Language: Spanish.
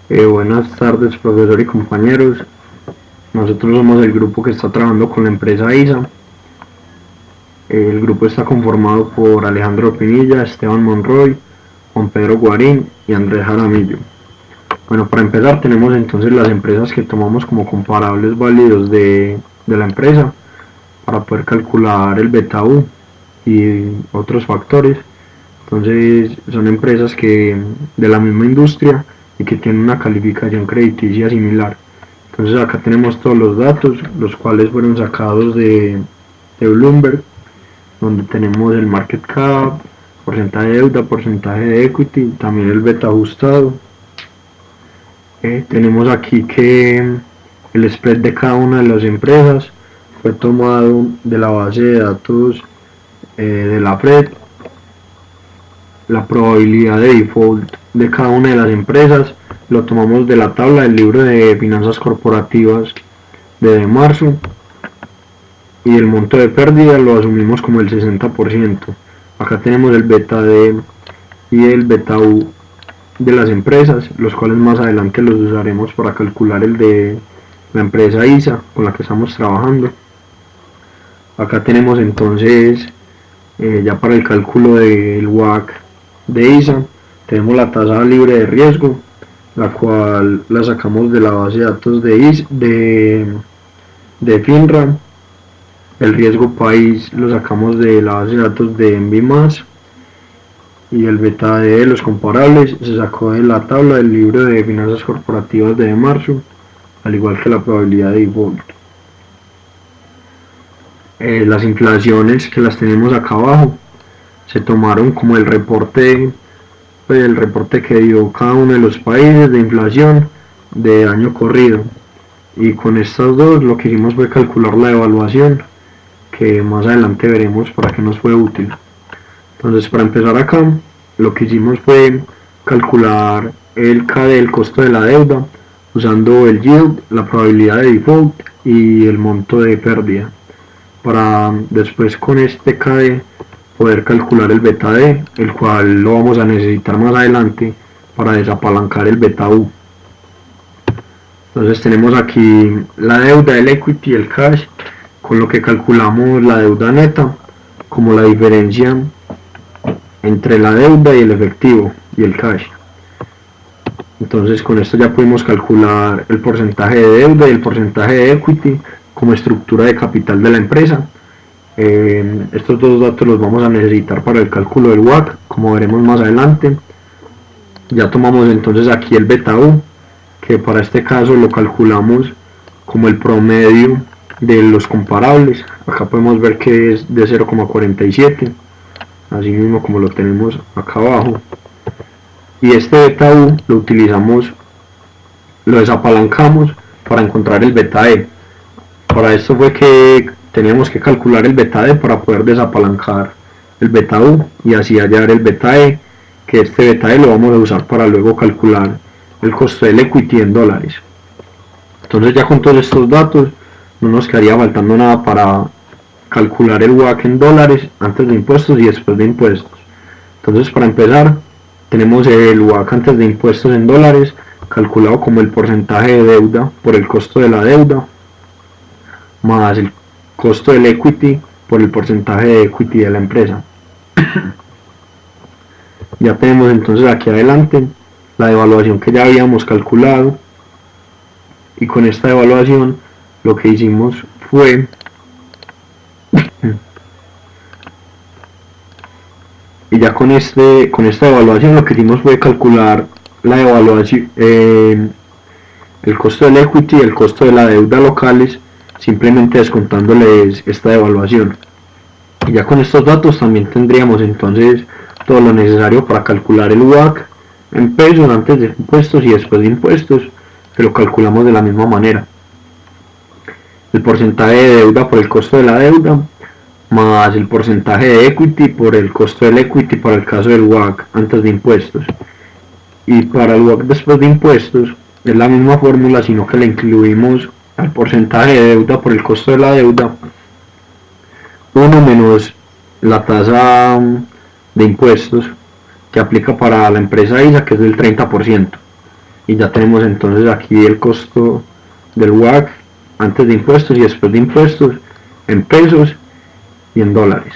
Buenas tardes, profesor y compañeros. Nosotros somos el grupo que está trabajando con la empresa ISA. El grupo está conformado por Alejandro Pinilla, Esteban Monroy, Juan Pedro Guarín y Andrés Jaramillo. Bueno, para empezar tenemos entonces las empresas que tomamos como comparables válidos de la empresa para poder calcular el beta U y otros factores. Entonces son empresas que de la misma industria y que tienen una calificación crediticia similar. Entonces acá tenemos todos los datos, los cuales fueron sacados de Bloomberg, donde tenemos el market cap, porcentaje de deuda, porcentaje de equity, también el beta ajustado. Tenemos aquí que el spread de cada una de las empresas fue tomado de la base de datos de la Fed. La probabilidad de default de cada una de las empresas lo tomamos de la tabla del libro de finanzas corporativas de marzo, y el monto de pérdida lo asumimos como el 60%. Acá tenemos el beta D y el beta U de las empresas, los cuales más adelante los usaremos para calcular el de la empresa ISA con la que estamos trabajando. Acá tenemos entonces ya para el cálculo del WACC de ISA, tenemos la tasa libre de riesgo, la cual la sacamos de la base de datos de FINRA. El riesgo país lo sacamos de la base de datos de ENVI+, y el beta de los comparables se sacó de la tabla del libro de finanzas corporativas de marzo, al igual que la probabilidad de default. Las inflaciones, que las tenemos acá abajo, se tomaron como el reporte que dio cada uno de los países de inflación de año corrido, y con estas dos lo que hicimos fue calcular la evaluación, que más adelante veremos para qué nos fue útil. Entonces, para empezar acá, lo que hicimos fue calcular el KD, el costo de la deuda, usando el yield, la probabilidad de default y el monto de pérdida, para después con este KD poder calcular el beta D, el cual lo vamos a necesitar más adelante para desapalancar el beta U. Entonces tenemos aquí la deuda, el equity y el cash, con lo que calculamos la deuda neta como la diferencia entre la deuda y el efectivo y el cash. Entonces con esto ya pudimos calcular el porcentaje de deuda y el porcentaje de equity como estructura de capital de la empresa. Estos dos datos los vamos a necesitar para el cálculo del WACC, como veremos más adelante. Ya tomamos entonces aquí el beta U, que para este caso lo calculamos como el promedio de los comparables. Acá podemos ver que es de 0,47, así mismo como lo tenemos acá abajo. Y este beta U lo utilizamos, lo desapalancamos para encontrar el beta E. Para esto fue que teníamos que calcular el beta D para poder desapalancar el beta U y así hallar el beta E, que este beta E lo vamos a usar para luego calcular el costo del equity en dólares. Entonces ya con todos estos datos no nos quedaría faltando nada para calcular el WACC en dólares antes de impuestos y después de impuestos. Entonces, para empezar, tenemos el WACC antes de impuestos en dólares, calculado como el porcentaje de deuda por el costo de la deuda, más el costo del equity por el porcentaje de equity de la empresa. Ya tenemos entonces aquí adelante la evaluación que ya habíamos calculado, y con esta evaluación lo que hicimos fue y ya con esta evaluación lo que hicimos fue calcular la evaluación, el costo del equity y el costo de la deuda locales, simplemente descontándoles esta evaluación. Y ya con estos datos también tendríamos entonces todo lo necesario para calcular el WACC en pesos antes de impuestos y después de impuestos, que lo calculamos de la misma manera. El porcentaje de deuda por el costo de la deuda, más el porcentaje de equity por el costo del equity para el caso del WACC antes de impuestos. Y para el WACC después de impuestos es la misma fórmula, sino que le incluimos al porcentaje de deuda por el costo de la deuda 1 menos la tasa de impuestos que aplica para la empresa ISA, que es del 30%. y ya tenemos entonces aquí el costo del WAC antes de impuestos y después de impuestos en pesos y en dólares.